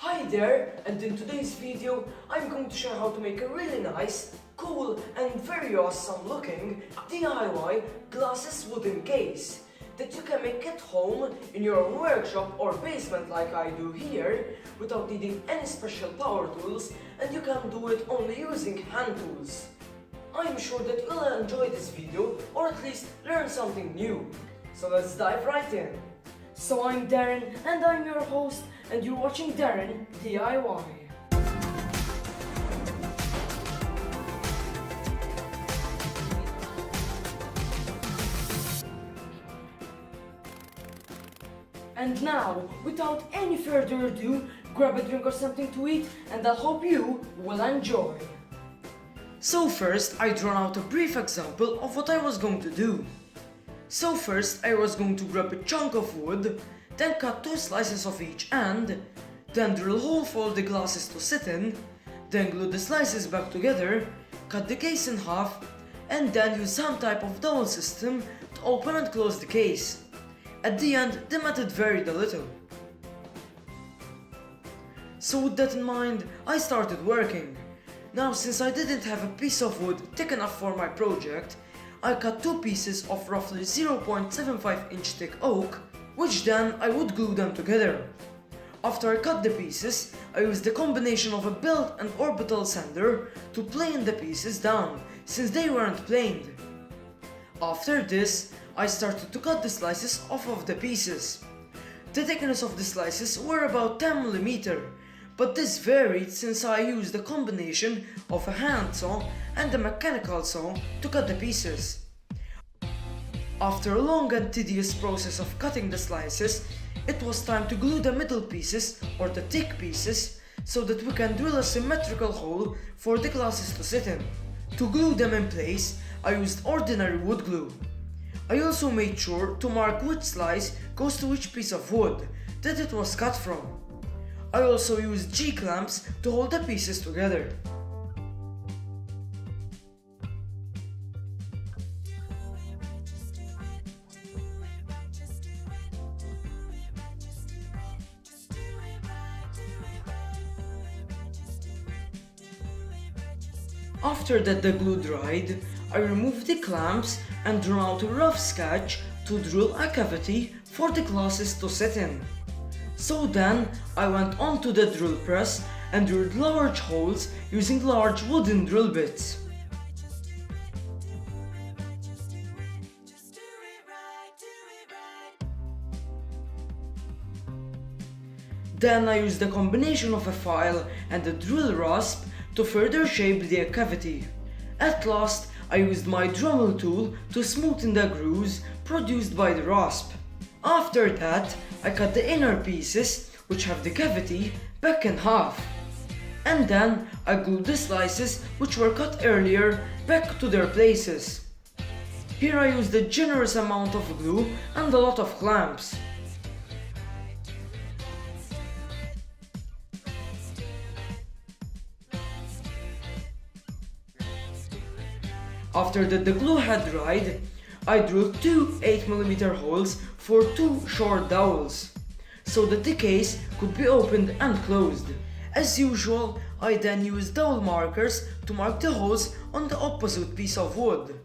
Hi there, and in today's video I'm going to show how to make a really nice, cool and very awesome looking DIY glasses wooden case that you can make at home in your workshop or basement like I do here without needing any special power tools, and you can do it only using hand tools. I'm sure that you'll enjoy this video or at least learn something new. So let's dive right in. So I'm Darren and I'm your host, and you're watching Darren DIY. And now, without any further ado, grab a drink or something to eat, and I hope you will enjoy. So first, I drawn out a brief example of what I was going to do. So first, I was going to grab a chunk of wood, then cut 2 slices of each end, then drill a hole for the glasses to sit in, then glue the slices back together, cut the case in half, and then use some type of dowel system to open and close the case. At the end, the method varied a little. So with that in mind, I started working. Now, since I didn't have a piece of wood thick enough for my project, I cut 2 pieces of roughly 0.75 inch thick oak, which then I would glue them together. After I cut the pieces, I used the combination of a belt and orbital sander to plane the pieces down, since they weren't planed. After this, I started to cut the slices off of the pieces. The thickness of the slices were about 10 mm, but this varied since I used a combination of a hand saw and a mechanical saw to cut the pieces. After a long and tedious process of cutting the slices, it was time to glue the middle pieces, or the thick pieces, so that we can drill a symmetrical hole for the glasses to sit in. To glue them in place, I used ordinary wood glue. I also made sure to mark which slice goes to which piece of wood that it was cut from. I also used G-clamps to hold the pieces together. After that the glue dried, I removed the clamps and drew out a rough sketch to drill a cavity for the glasses to sit in. So then I went on to the drill press and drilled large holes using large wooden drill bits. Then I used a combination of a file and a drill rasp to further shape the cavity. At last, I used my Dremel tool to smoothen the grooves produced by the rasp. After that, I cut the inner pieces, which have the cavity, back in half. And then I glued the slices, which were cut earlier, back to their places. Here I used a generous amount of glue and a lot of clamps. After that the glue had dried, I drilled 2 8mm holes for 2 short dowels, so that the case could be opened and closed. As usual, I then used dowel markers to mark the holes on the opposite piece of wood.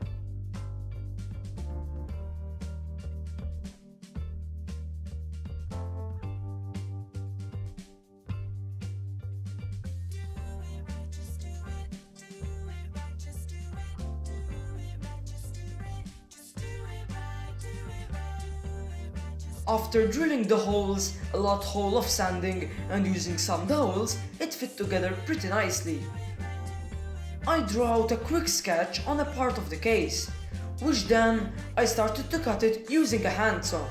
After drilling the holes, a lot hole of sanding and using some dowels, it fit together pretty nicely. I drew out a quick sketch on a part of the case, which then I started to cut it using a handsaw.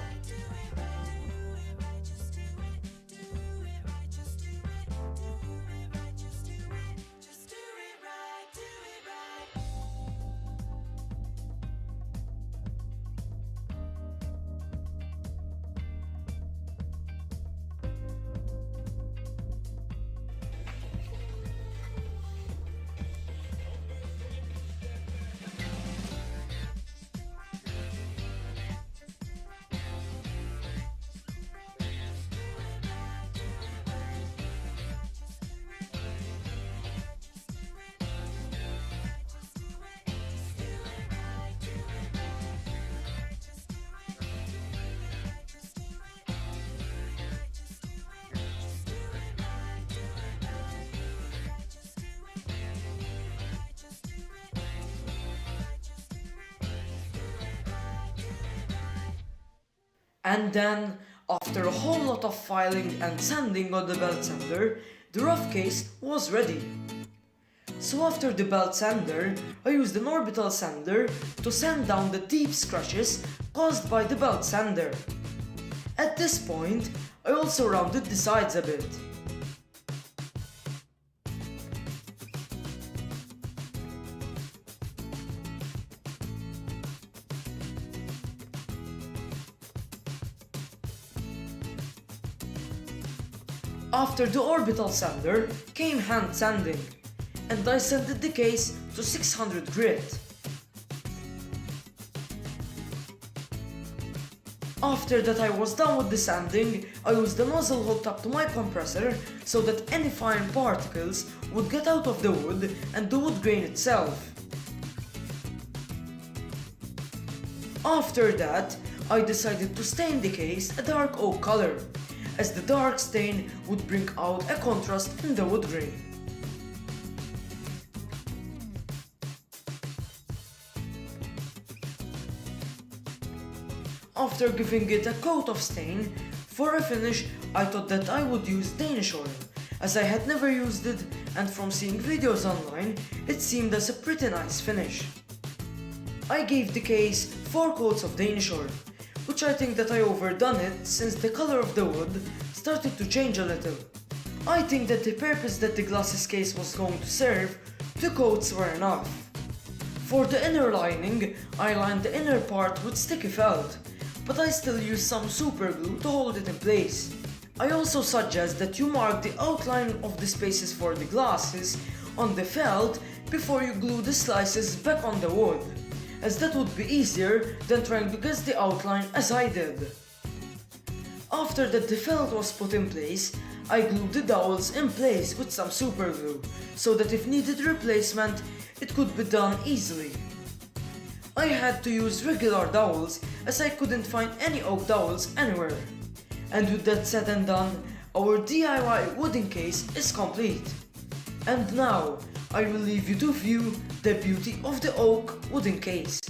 And then, after a whole lot of filing and sanding on the belt sander, the rough case was ready. So after the belt sander, I used an orbital sander to sand down the deep scratches caused by the belt sander. At this point, I also rounded the sides a bit. After the orbital sander came hand sanding, and I sanded the case to 600 grit. After that I was done with the sanding, I used the nozzle hooked up to my compressor so that any fine particles would get out of the wood and the wood grain itself. After that, I decided to stain the case a dark oak color, as the dark stain would bring out a contrast in the wood grain. After giving it a coat of stain, for a finish I thought that I would use Danish oil, as I had never used it, and from seeing videos online, it seemed as a pretty nice finish. I gave the case 4 coats of Danish oil, which I think that I overdone it since the color of the wood started to change a little. I think that the purpose that the glasses case was going to serve, 2 coats were enough. For the inner lining, I lined the inner part with sticky felt, but I still used some super glue to hold it in place. I also suggest that you mark the outline of the spaces for the glasses on the felt before you glue the slices back on the wood, as that would be easier than trying to guess the outline as I did. After that the felt was put in place, I glued the dowels in place with some super glue, so that if needed replacement, it could be done easily. I had to use regular dowels as I couldn't find any oak dowels anywhere. And with that said and done, our DIY wooden case is complete. And now, I will leave you to view the beauty of the oak wooden case.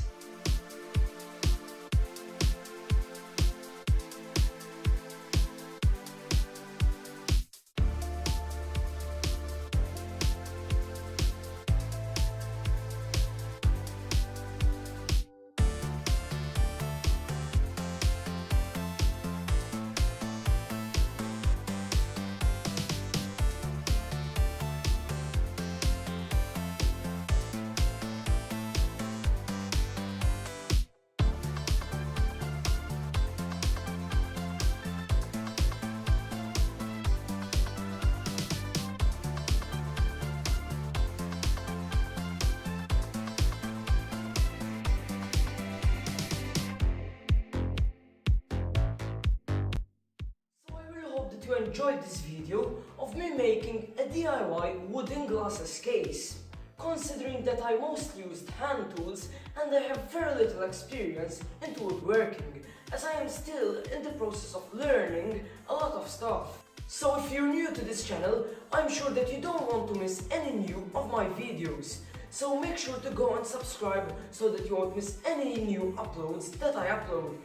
You enjoyed this video of me making a DIY wooden glasses case, considering that I mostly used hand tools and I have very little experience into woodworking, as I am still in the process of learning a lot of stuff. So if you're new to this channel, I'm sure that you don't want to miss any new of my videos. So make sure to go and subscribe so that you won't miss any new uploads that I upload.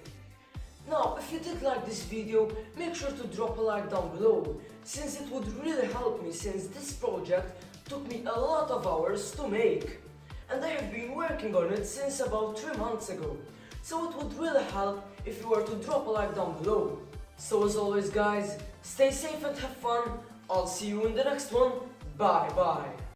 Now, if you did like this video, make sure to drop a like down below, since it would really help me, since this project took me a lot of hours to make. And I have been working on it since about 3 months ago, so it would really help if you were to drop a like down below. So as always guys, stay safe and have fun. I'll see you in the next one. Bye bye.